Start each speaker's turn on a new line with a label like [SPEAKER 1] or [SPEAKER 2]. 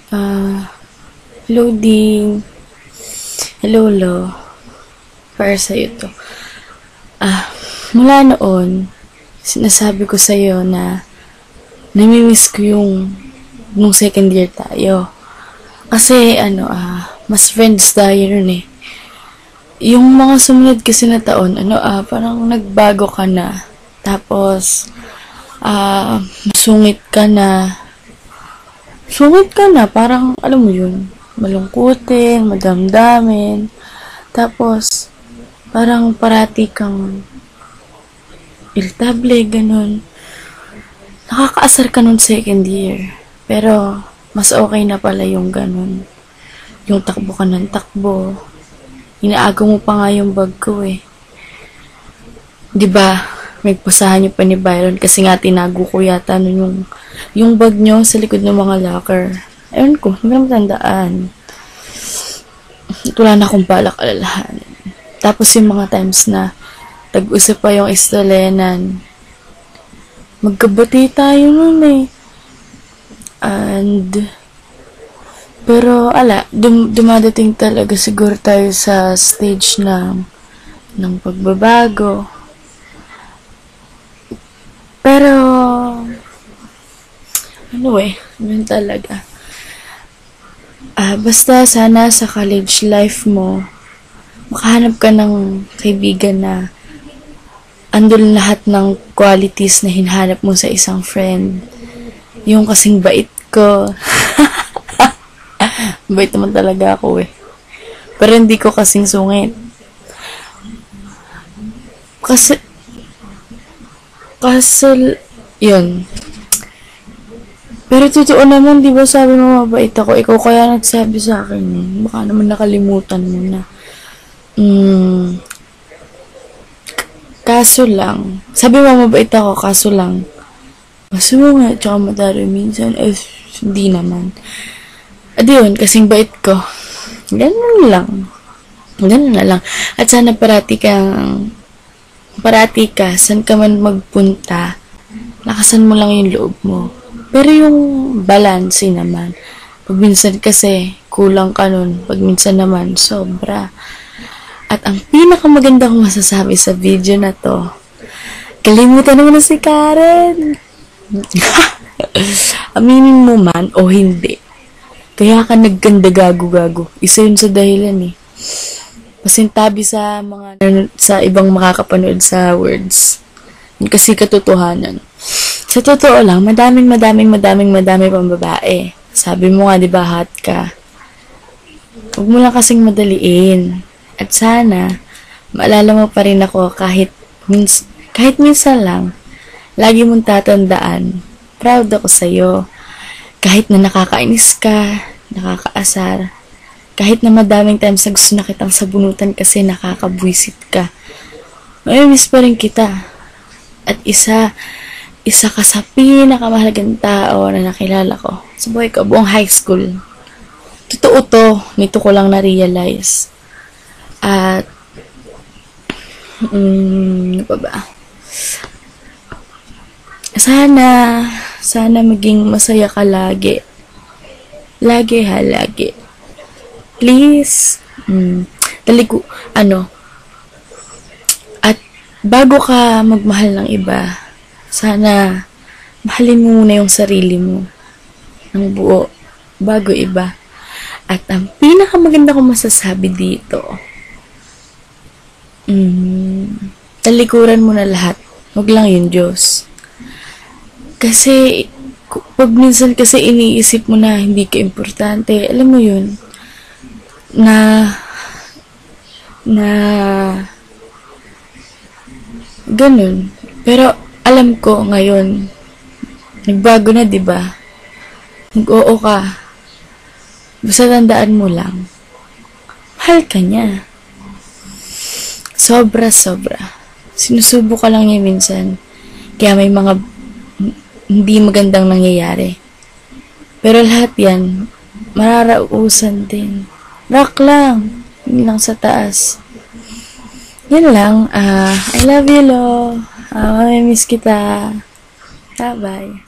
[SPEAKER 1] Ah, loading. Hello, Lo. Para sa'yo to. Mula noon, sinasabi ko sa'yo na namimiss ko yung nung second year tayo. Kasi, mas friends tayo nun eh. Yung mga sumunod kasi na taon, parang nagbago ka na. Tapos, sungit ka na. Sungit ka na, parang, alam mo yun, malungkutin, madamdamin. Tapos, parang parati kang irritable, ganun. Nakakaasar ka nun second year. Pero, mas okay na pala yung ganun. Yung takbo ka ng takbo. Inaago mo pa nga yung bag ko eh. 'Di ba? Nagpasahan niyo pa ni Byron kasi nga tinago ko yata nun yung bag niyo sa likod ng mga locker. Ayun ko, hindi ko na matandaan. Wala na akong balak alalahanin. Tapos yung mga times na tag-usap pa yung Estolenan. Magkabati tayo nun eh. Pero, dumadating talaga siguro tayo sa stage ng pagbabago. Pero, yun talaga. Basta sana sa college life mo, makahanap ka ng kaibigan na andun lahat ng qualities na hinahanap mo sa isang friend. Yung kasing bait ko. Bait naman talaga ako eh. Pero hindi ko kasing sungit. Kasi, yun. Pero totoo naman, di ba sabi mo mabait ako? Ikaw kaya nagsabi sa akin eh. Baka naman nakalimutan mo na. Kaso lang. Sabi mo mabait ako, kaso lang. Kaso mo nga, tsaka madari minsan. Hindi naman. Yun, kasing bait ko. Ganun lang. Ganun na lang. At sana parati ka, saan ka man magpunta, lakasan mo lang yung loob mo. Pero yung balance naman. Pag minsan kasi, kulang ka nun. Pag minsan naman, sobra. At ang pinakamaganda kong masasabi sa video na to, kalimutan mo na si Karen. Aminin mo man o hindi. Kaya ka nagganda gago-gago. Isa yun sa dahilan eh. Pasintabi sa ibang makakapanood sa words. Yun kasi katotohanan. Sa totoo lang, madaming pang babae. Sabi mo nga, di ba, hot ka. Huwag mo lang kasing madaliin. At sana, maalala mo pa rin ako kahit minsan lang, lagi mong tatandaan, proud ako sa'yo. Kahit na nakakainis ka, nakakaasar, kahit na madaming times na gusto na kitang sabunutan kasi nakakabwisit ka, may miss pa rin kita. At isa ka sa pinakamahalagang tao na nakilala ko sa buhay ko, buong high school. Totoo to, nito ko lang na-realize. At, ano pa ba? Sana maging masaya ka lagi. Lagi. Please. At bago ka magmahal ng iba, sana mahalin mo muna yung sarili mo ng buo bago iba. At ang pinakamaganda kong masasabi dito, talikuran mo na lahat. Huwag lang yung Diyos. Kasi, pag minsan kasi iniisip mo na hindi ka importante, alam mo yun, na ganun. Pero, alam ko ngayon, nagbago na, diba? Nag-oo ka. Basta tandaan mo lang, mahal ka niya. Sobra. Sinusubo ka lang niya minsan. Kaya may mga hindi magandang nangyayari. Pero lahat yan, mararausan din. Rock lang. Yun lang sa taas. Yan lang. I love you, Lo. Mamimiss kita. Bye-bye.